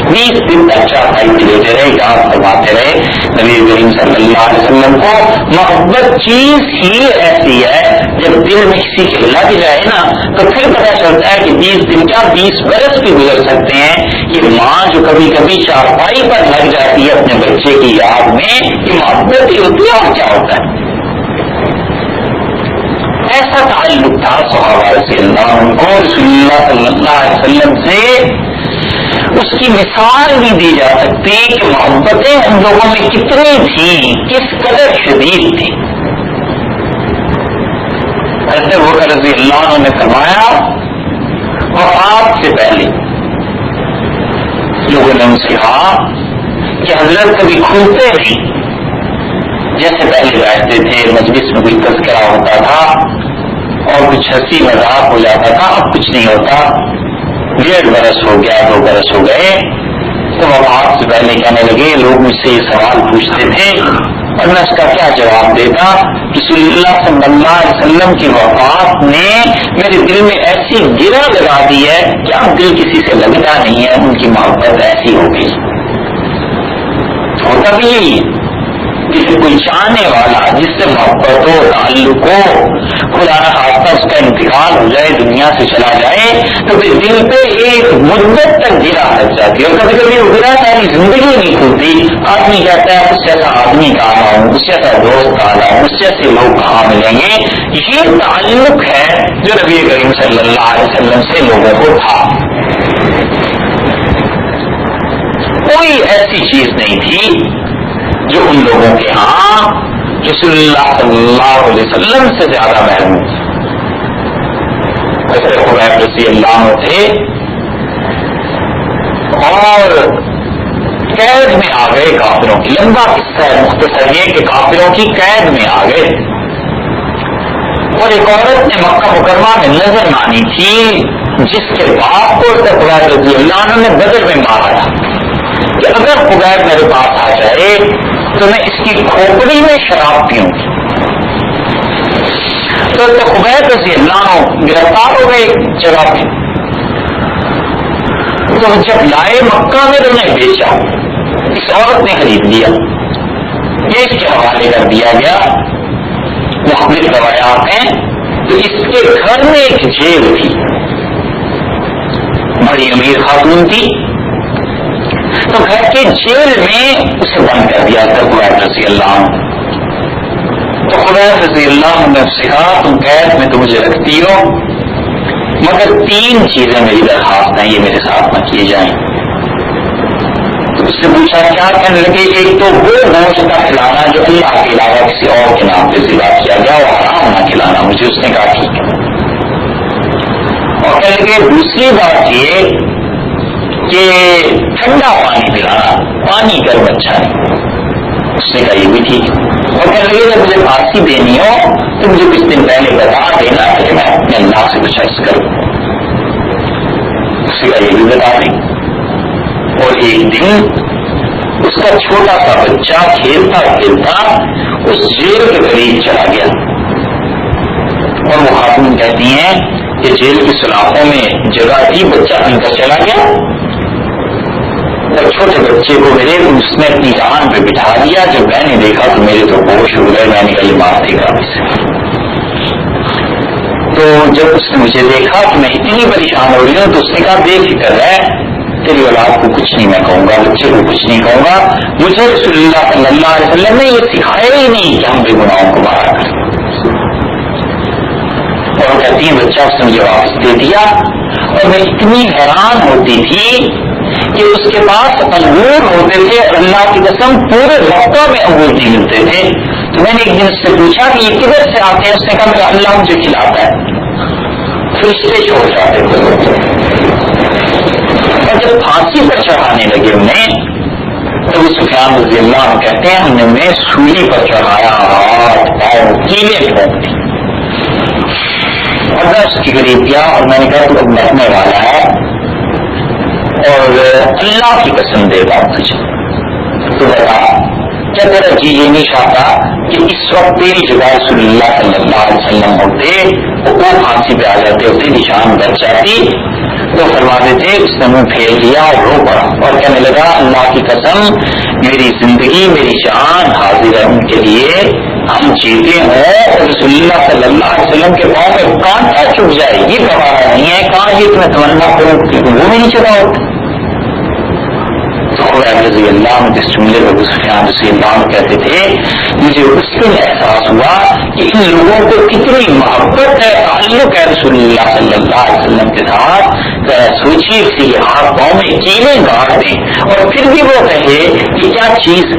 20 دن تک چارپائی پہ لیتے رہے، یاد فرماتے رہے. نبی کریم صلی اللہ علیہ وسلم کو محبت چیز ہی ایسی ہے جب دل میں کسی کے لگ جائے نا تو پھر پتہ چلتا ہے کہ 20 دن کیا 20 برس بھی گزر سکتے ہیں. یہ ماں جو کبھی کبھی چارپائی پر لگ جاتی ہے اپنے بچے کی یاد میں، یہ محبت ہی ہوتی ہے. اور کیا ہوتا ہے؟ ایسا تعلق تھا صحابہ رضی اللہ عنہ کو رسول اللہ صلی اللہ علیہ وسلم سے. اس کی مثال نہیں دی جا سکتی کہ محبتیں ان لوگوں میں کتنی تھیں، کس قدر شدید تھی۔ حضرت ابوبکر رضی اللہ عنہ نے فرمایا وفات سے پہلے لوگوں نے ان سے کہا کہ حضرت کبھی کھلتے نہیں، جیسے پہلے بیٹھتے تھے مجلس میں کوئی تذکرہ ہوتا تھا اور کچھ ہنسی مذاق ہو جاتا تھا، اب کچھ نہیں ہوتا۔ 1.5 برس ہو گیا، 2 برس ہو گئے، تو وفات سے پہلے کہنے لگے لوگ مجھ سے یہ سوال پوچھتے تھے اور میں اس کا کیا جواب دیتا۔ رسول اللہ صلی اللہ علیہ وسلم کی وفات نے میرے دل میں ایسی گرہ لگا دی ہے کہ اب دل کسی سے لگتا نہیں ہے، ان کی محبت ایسی ہو گئی۔ ہوتا بھی یہی کسی کوئی چاہنے والا جس سے محبت ہو، تعلق ہو، خدا نہ خواستہ اس کا انتقال ہو جائے، دنیا سے چلا جائے، تو پھر دل پہ ایک مدت تک گرا لگ جاتی ہے اور کبھی کبھی وہ گرا ساری زندگی نہیں کھلتی۔ آدمی کہتا ہے اس جیسا آدمی کہاں ہوں، اس جیسا دوست کہاں ہوں، اس جیسے لوگ کہاں ملیں گے۔ یہ تعلق ہے جو نبی کریم صلی اللہ علیہ وسلم سے لوگوں کو تھا۔ کوئی ایسی چیز نہیں تھی جو ان لوگوں کے ہاں رسول اللہ صلی اللہ علیہ وسلم سے زیادہ محبوب تھی۔ حضرت خبیب رضی اللہ عنہ تھے اور قید میں آ گئے کافروں کی۔ لمبا قصہ ہے، مختصر یہ کہ کافروں کی قید میں آ گئے اور ایک عورت نے مکہ مکرمہ میں نظر مانی تھی جس کے باپ کو حضرت خبیب رضی اللہ عنہ نے بدر میں مارا تھا کہ اگر خبیب میرے پاس آ جائے تو میں اس کی کھوپڑی میں شراب پیوں گی۔ تو خبیب رضی اللہ عنہ گرفتار ہو گئے جگہ پہ، تو جب لائے مکہ میں تو انہیں بیچا، اس عورت نے خرید لیا، اس کے حوالے کر دیا گیا۔ مختلف روایات ہیں، تو اس کے گھر میں ایک جیل تھی، بڑی امیر خاتون تھی، تو گھر کے جیل میں اسے بند کر دیا تھا خبیب رضی اللہ عنہ۔ تو خبیب رضی اللہ عنہ نے سے کہا تم قید میں تو مجھے رکھتی ہو مگر 3 چیزیں میری درخواست ہیں، یہ میرے ساتھ نہ کیے جائیں۔ تو اس سے پوچھا کیا؟ کہنے لگے ایک تو وہ گوشت کا کھلانا جو اللہ کے علاوہ کسی اور کے نام پہ ذبح کیا گیا اور حرام نہ کھلانا مجھے۔ اس نے کہا ٹھیک ہے۔ اور کہنے لگے دوسری بات یہ کہ ٹھنڈا پانی پلانا، پانی گرم اچھا ہے۔ اس نے کہا یہ بھی ٹھیک ہے۔ اور کہنے لگے جب مجھے پھانسی دینی ہو تو مجھے کچھ دن پہلے بتا دینا کہ میں اپنے اللہ سے کچھ عرض کروں۔ اس نے کہا یہ بھی بتا دیں۔ اور ایک دن اس کا چھوٹا سا بچہ کھیلتا کھیلتا اس جیل کے قریب چلا گیا اور وہ خاتون کہتی ہیں کہ جیل کی سلاخوں میں جگہ تھی، بچہ اندر چلا گیا اور چھوٹے بچے کو میرے اس نے اپنی جان پہ بٹھا دیا۔ جب میں نے دیکھا تو میرے تو ہوش ہو گئے، میں نے کہا یہ مار دے گا اسے۔ تو جب اس نے مجھے دیکھا کہ میں اتنی پریشان ہو رہی ہوں تو اس نے کہا بے فکر ہے، تیری اولاد کو کچھ نہیں میں کہوں گا، بچے کو کچھ نہیں کہوں گا، مجھے رسول اللہ صلی اللہ علیہ وسلم نے یہ سکھایا ہی نہیں کہ ہم بے گناہوں کو مارا کریں۔ اور کہتی ہیں بچہ اس نے مجھے واپس دے دیا اور میں اتنی حیران ہوتی تھی کہ اس کے پاس انگور ہوتے تھے اور اللہ کی قسم پورے مکہ میں انگور نہیں ملتے تھے۔ تو میں نے ایک دن اس سے پوچھا کہ یہ کدھر سے آتے ہیں؟ اس نے کہا کہ اللہ مجھے کھلاتا ہے، فرشتے چھوڑ جاتے تھے۔ اور جب پھانسی پر چڑھانے لگے انہیں تو وہ سفیان رضی اللہ عنہ کہتے ہیں ہم نے انہیں سولی پر چڑھایا، ہاتھ پاؤں کیلیں پھونک دی اور میں اس کی قریب کیا اور میں نے کہا تو اب مرنے والا ہے اور اللہ کی قسم دیتا ہوں تجھے، تو بتا کیا تیرا جی یہ نہیں چاہتا کہ اس وقت تیری جگہ رسول اللہ صلی اللہ علیہ وسلم ہوتے وہ پھانسی پہ آ جاتے ہوتے نشان بچ جاتی؟ تو فرما دیتے۔ اس نے منہ پھیر لیا اور رو پڑا اور کہنے لگا اللہ کی قسم میری زندگی میری جان حاضر ہے ان کے لیے، ہم جیتے ہوں اور رسول اللہ صلی اللہ علیہ وسلم کے پاؤں میں کانٹا چپ جائے یہ گوارا نہیں ہے، کہاں یہ تمہیں تمنا کروں کہ وہ بھی نہیں چلا ہوتا۔ تو خبیب رضی اللہ عنہ جس جملے کو ابو سفیان رضی اللہ عنہ کہتے تھے مجھے اس دن احساس ہوا کہ ان لوگوں کو کتنی محبت ہے، تعلق ہے رسول اللہ صلی اللہ علیہ وسلم کے ساتھ. سوچیے کہ یہ ہاتھ پاؤں میں کیلیں گاڑ دیں اور پھر بھی وہ کہے کہ کیا چیز.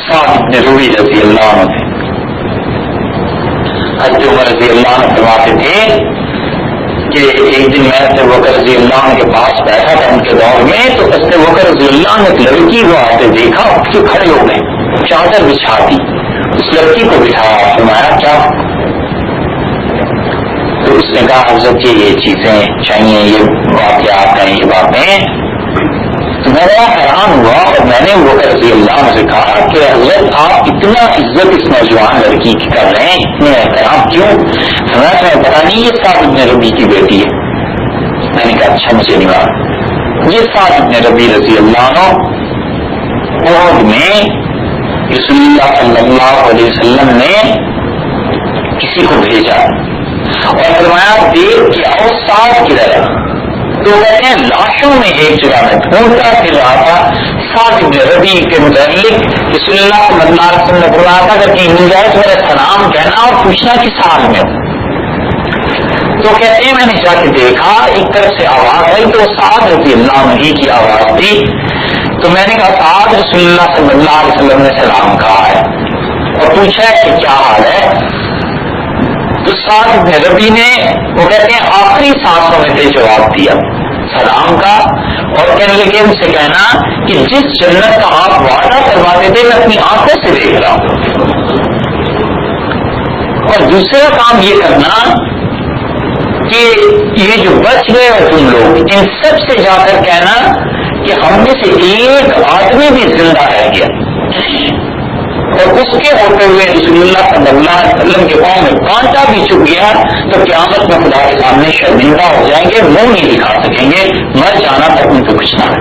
سعد بن ربیع رضی اللہ عنہ تھے. حضرت عمر رضی اللہ عنہ فرماتے تھے کہ ایک دن میں حضرت بکر رضی اللہ عنہ کے پاس بیٹھا تھا ان کے دور میں، تو حضرت بکر رضی اللہ عنہ ایک لڑکی کو آتے دیکھا، اٹھ کے کھڑے ہو گئے، چادر بچھا دی، اس لڑکی کو بٹھایا، فرمایا کیا؟ تو اس نے کہا حضرت یہ چیزیں چاہیے، یہ واقعات ہیں، یہ باتیں. تو میں بڑا حیران ہوا اور میں نے بکر رضی اللہ عنہ سے کہا کہ حضرت آپ اتنا عزت اس نوجوان لڑکی کی کر رہے ہیں، اتنے احترام کیوں؟ فرمایا تمہیں پتا نہیں یہ سعد بن ربیع کی بیٹی ہے. میں نے کہا اچھا مجھے نہیں معلوم. یہ سعد بن ربیع رضی اللہ عنہ عہد میں رسول اللہ صلی اللہ علیہ وسلم نے کسی کو بھیجا اور فرمایا دیکھ کے آؤ سعد کی طرح. تو کہتے ہیں لاشوں میں ایک جگہ میں ڈھونڈتا پھر رہا تھا سعد بن ربیع کے متعلق. رسول اللہ صلی اللہ علیہ وسلم نے فرمایا تھا کہ کہیں مل جائے تو میرا سلام کہنا اور پوچھنا کس حال میں ہو. تو کہتے ہیں میں نے جا کے دیکھا، ایک طرف سے آواز آئی تو سعد رضی اللہ عنہ کی آواز تھی. تو میں نے کہا سعد رسول اللہ صلی اللہ علیہ وسلم نے سلام کہا ہے اور پوچھا ہے کہ کیا حال ہے. تو سعد بن ربیع نے وہ کہتے ہیں آخری سانسوں میں سے جواب دیا سلام کا اور کہنے لگے ان سے کہنا کہ جس جنت کا آپ وعدہ کرواتے تھے میں اپنی آنکھوں سے دیکھ رہا ہوں. اور دوسرا کام یہ کرنا کہ یہ جو بچ گئے ہو تم لوگ، ان سب سے جا کر کہنا کہ ہم میں سے ایک آدمی بھی زندہ رہ گیا اور اس کے ہوتے ہوئے رسول اللہ صلی اللہ علیہ وسلم کے پاؤں میں کانٹا بھی چپ گیا تو قیامت میں خدا کے سامنے شرمندہ ہو جائیں گے، منہ نہیں دکھا سکیں گے، مر جانا تک ان کو کچھ نہ ہے.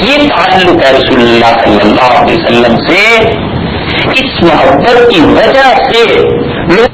یہ تعلق ہے رسول اللہ صلی اللہ علیہ وسلم سے. اس محبت کی وجہ سے لوگ